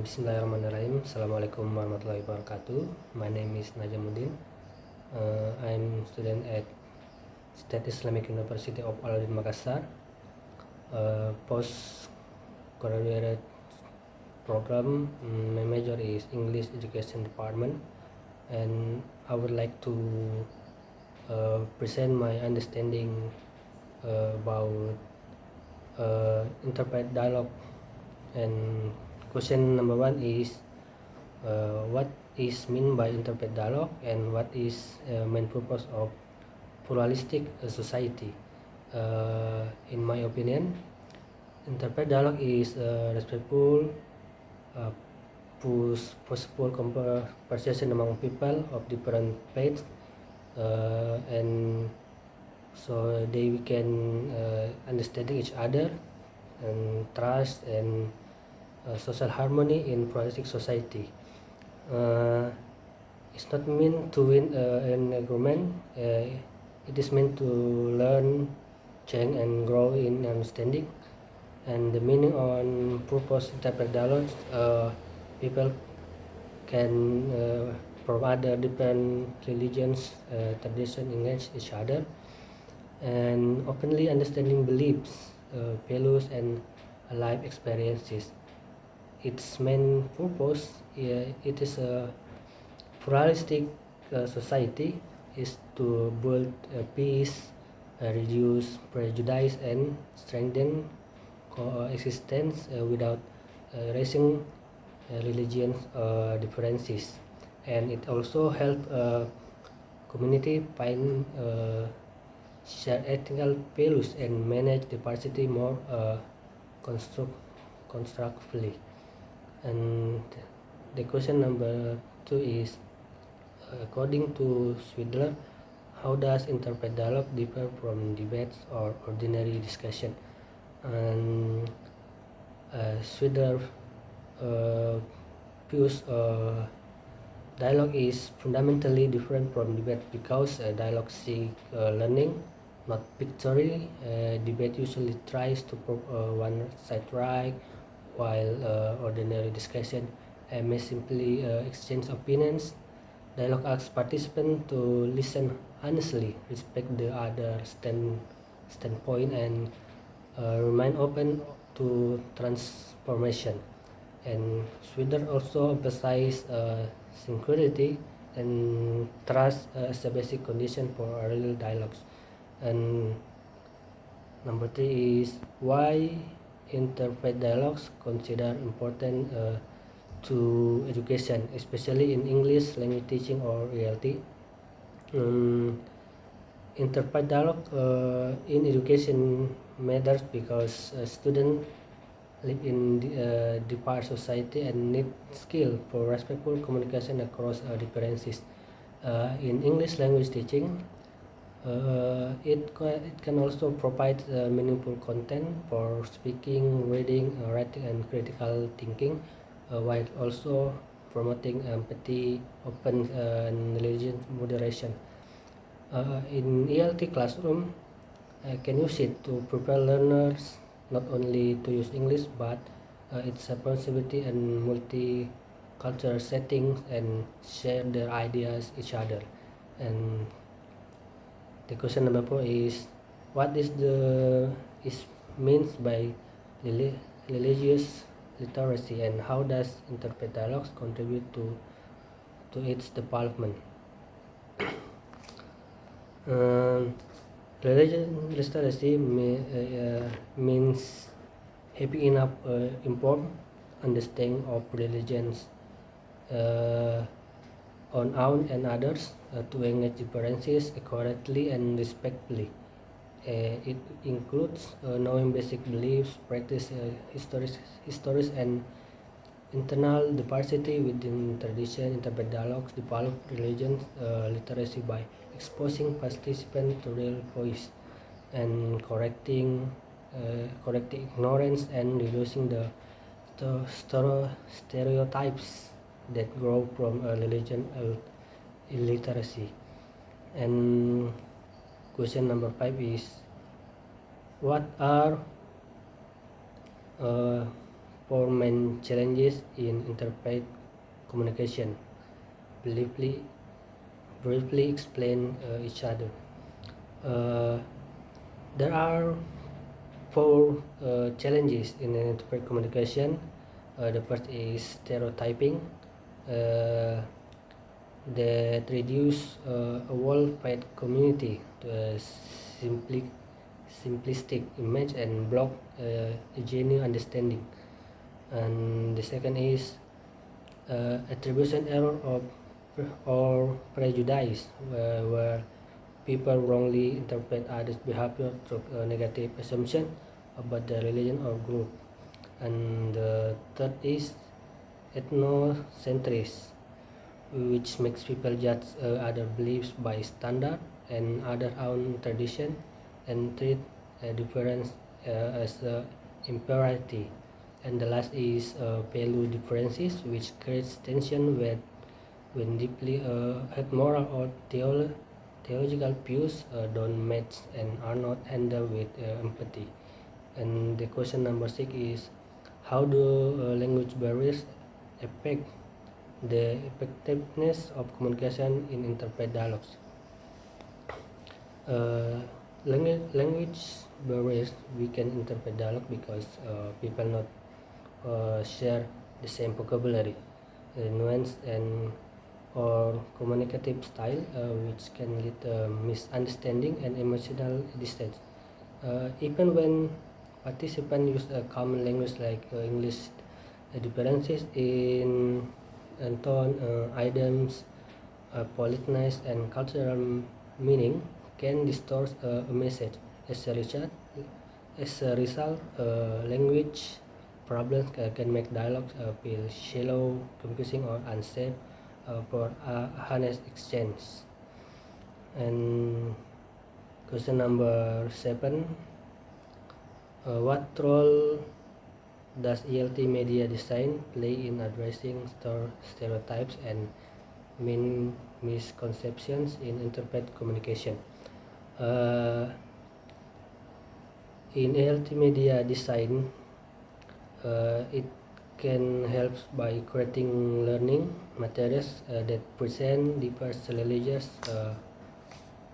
Bismillahirrahmanirrahim. Assalamualaikum warahmatullahi wabarakatuh. My name is Najamuddin. I'm student at State Islamic University of Alauddin Makassar. Postgraduate program. My major is English Education Department, and I would like to present my understanding about interpret dialogue. And question number one is what is meant by interpret dialogue, and what is main purpose of pluralistic society. In my opinion, interpret dialogue is respectful, possible conversation among people of different faiths, and so they can understanding each other and trust and social harmony in pluralistic society. It's not meant to win an agreement. It is meant to learn, change, and grow in understanding. And the meaning on purpose interpret dialogues, people can from other different religions, tradition engage each other and openly understanding beliefs, values, and life experiences. Its main purpose, it is a pluralistic society, is to build peace, reduce prejudice, and strengthen coexistence without raising religious differences. And it also help community find share ethical values and manage diversity more constructively. And the question number two is, according to Swidler, how does interpret dialogue differ from debates or ordinary discussion? And Swidler views dialogue is fundamentally different from debate because dialogue seeks learning, not victory. Debate usually tries to prove one side right, while ordinary discussion may simply exchange opinions. Dialogue asks participants to listen honestly, respect the other standpoint, and remain open to transformation. And Sweden also emphasizes sincerity and trust as a basic condition for real dialogues. And number three is, why interpret dialogues considered important to education, especially in English language teaching or ELT. Interpret dialogue in education matters because students live in diverse society and need skill for respectful communication across differences. In English language teaching, it can also provide meaningful content for speaking, reading, writing, and critical thinking, while also promoting empathy, open and religious moderation. In ELT classroom, can use it to prepare learners not only to use English, but its responsibility and multicultural settings and share their ideas each other. And the question number four is, what is means by religious literacy, and how does interpret dialogues contribute to its development? Religious literacy means having enough informed understanding of religions on own and others to engage differences accurately and respectfully. It includes knowing basic beliefs, practice histories, and internal diversity within tradition. Interpret dialogues develop religion literacy by exposing participants to real voice and correcting ignorance and reducing the stereotypes that grow from religion illiteracy. And question number five is, what are four main challenges in interfaith communication. Briefly explain each other. There are four challenges in interfaith communication. The first is stereotyping, that reduce a world faith community to a simplistic image and block a genuine understanding. And the second is attribution error or prejudice, where people wrongly interpret others' behavior through a negative assumption about their religion or group. And the third is ethnocentrism, which makes people judge other beliefs by standard and other own tradition and treat a difference as imperative. And the last is value differences, which creates tension when deeply held moral or theological views don't match and are not handled with empathy. And the question number 6 is, how do language barriers affect the effectiveness of communication in interfaith dialogues? Language barriers weaken interfaith dialogue because people not share the same vocabulary, nuance, and or communicative style, which can lead to misunderstanding and emotional distance. Even when participants use a common language like English, differences in tone, items, politeness, and cultural meaning can distort a message. As a result, language problems can make dialogues feel shallow, confusing, or unsafe for honest exchange. And question number 7, what role does ELT media design play in addressing stereotypes and misconceptions in interfaith communication? In ELT media design, it can help by creating learning materials that present diverse religious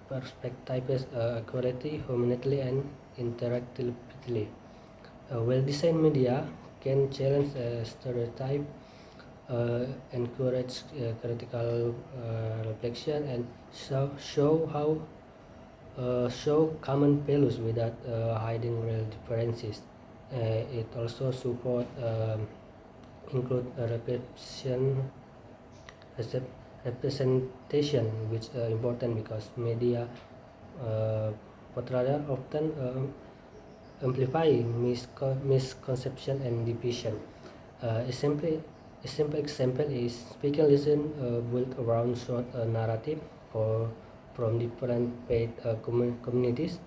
perspectives accurately, humanly, and interactively. Well-designed media can challenge stereotype, encourage critical reflection, and show common values without hiding real differences. It also support include representation, which is important because media portrayal often amplify misconception and division. A simple example is speaking lesson built around short narrative from different faith communities.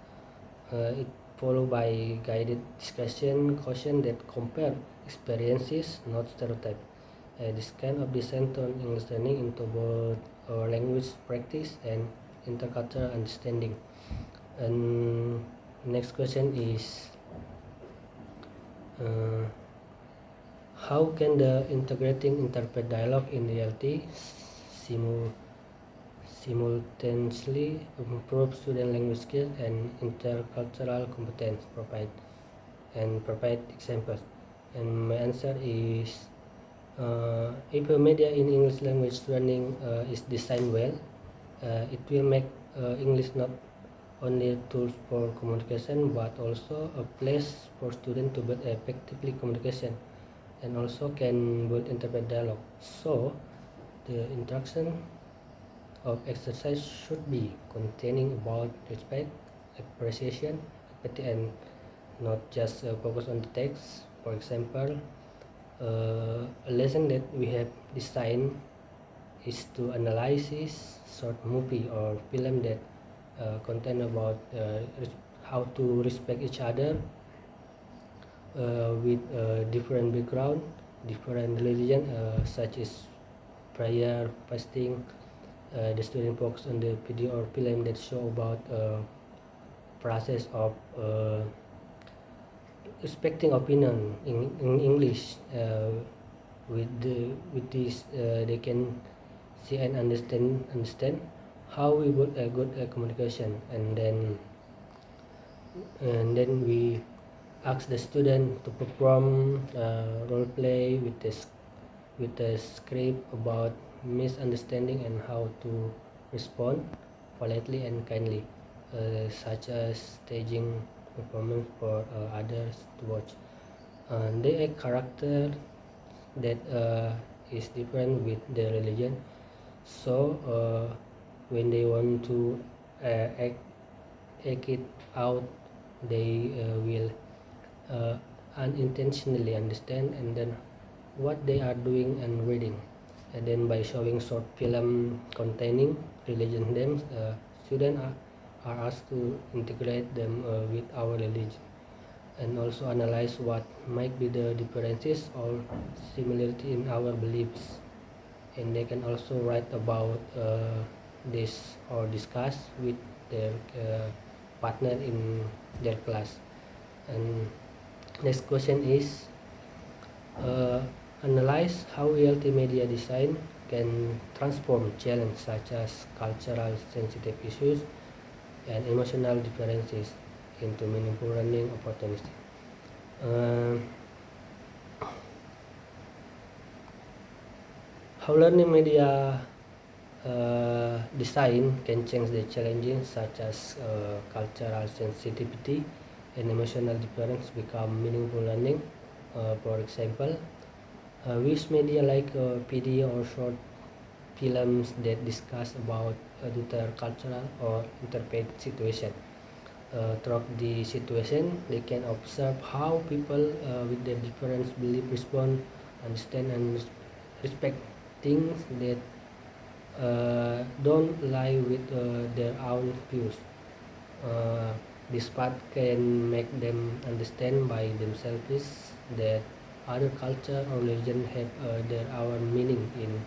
It followed by guided discussion questions that compare experiences, not stereotype. This kind of design turn English learning into both language practice and intercultural understanding. And next question is, how can the integrating interfaith dialogue in reality simultaneously improve student language skills and intercultural competence? Provide examples. And my answer is, if a media in English language learning is designed well, it will make English not only a tool for communication but also a place for students to build effectively communication, and also can build interfaith dialogue. So the instruction of exercise should be containing about respect, appreciation, empathy, and not just focus on the text. For example, a lesson that we have designed is to analyze this short movie or film that content about how to respect each other with different background, different religion, such as prayer, fasting. The student focus on the video or film that show about process of expecting opinion in English. With this, they can see and understand how we would a good communication, and then we ask the student to perform role play with the script about misunderstanding and how to respond politely and kindly, such as staging performance for others to watch. They a character that is different with their religion, so when they want to act it out, they will unintentionally understand and then what they are doing and reading. And then by showing short film containing religion names, students are asked to integrate them with our religion, and also analyze what might be the differences or similarity in our beliefs. And they can also write about this or discuss with their partner in their class. And next question is, analyze how reality media design can transform challenges such as cultural sensitive issues and emotional differences into meaningful learning opportunities. How learning media design can change the challenges such as cultural sensitivity and emotional difference become meaningful learning. For example, we use media like video or short films that discuss about intercultural or interfaith situation. Throughout the situation, they can observe how people with their different belief respond, understand, and respect things that don't lie with their own views. This part can make them understand by themselves that other culture or religion have their own meaning in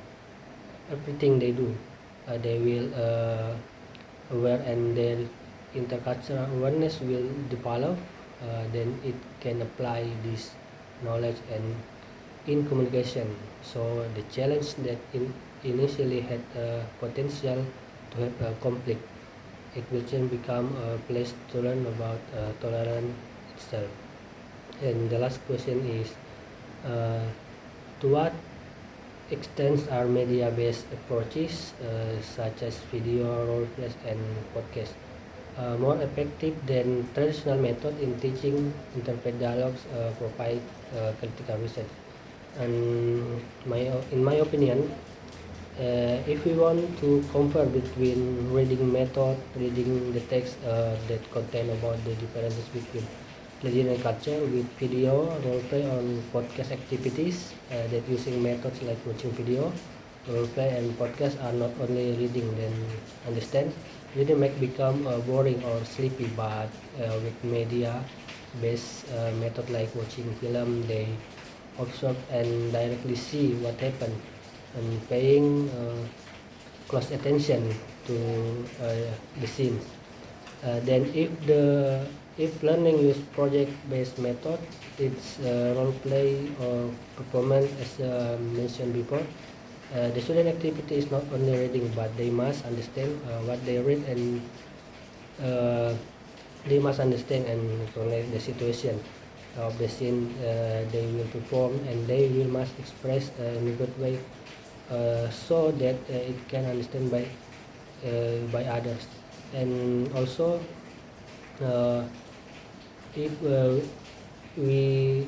everything they do. They will aware, and their intercultural awareness will develop. Then it can apply this knowledge and in communication. So the challenge that initially had potential to have a conflict, it will then become a place to learn about tolerance itself. And the last question is, to what extent are media-based approaches such as video, role plays, and podcasts more effective than traditional method in teaching interfaith dialogues, provide critical research? And in my opinion, if we want to compare between reading the text that contain about the differences between religion and culture with video, roleplay, on podcast activities that using methods like watching video, roleplay, and podcast are not only reading then understand. Reading might become boring or sleepy, but with media-based method like watching film, they observe and directly see what happened and paying close attention to the scenes. Then if learning use project-based method, it's role play or performance as mentioned before. The student activity is not only reading, but they must understand what they read, and uh, they must understand and relate the situation of the scene they will perform, and they will must express in a good way so that it can understand by others. And also, uh, if we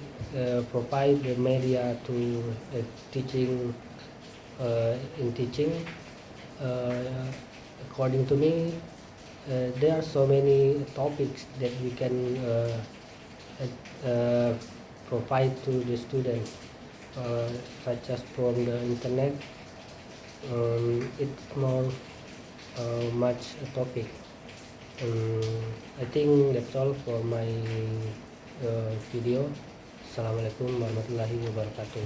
provide the media to teaching in teaching, uh, according to me, there are so many topics that we can provide to the student, such as from the internet. It's more much a topic. I think that's all for my video. Assalamualaikum warahmatullahi wabarakatuh.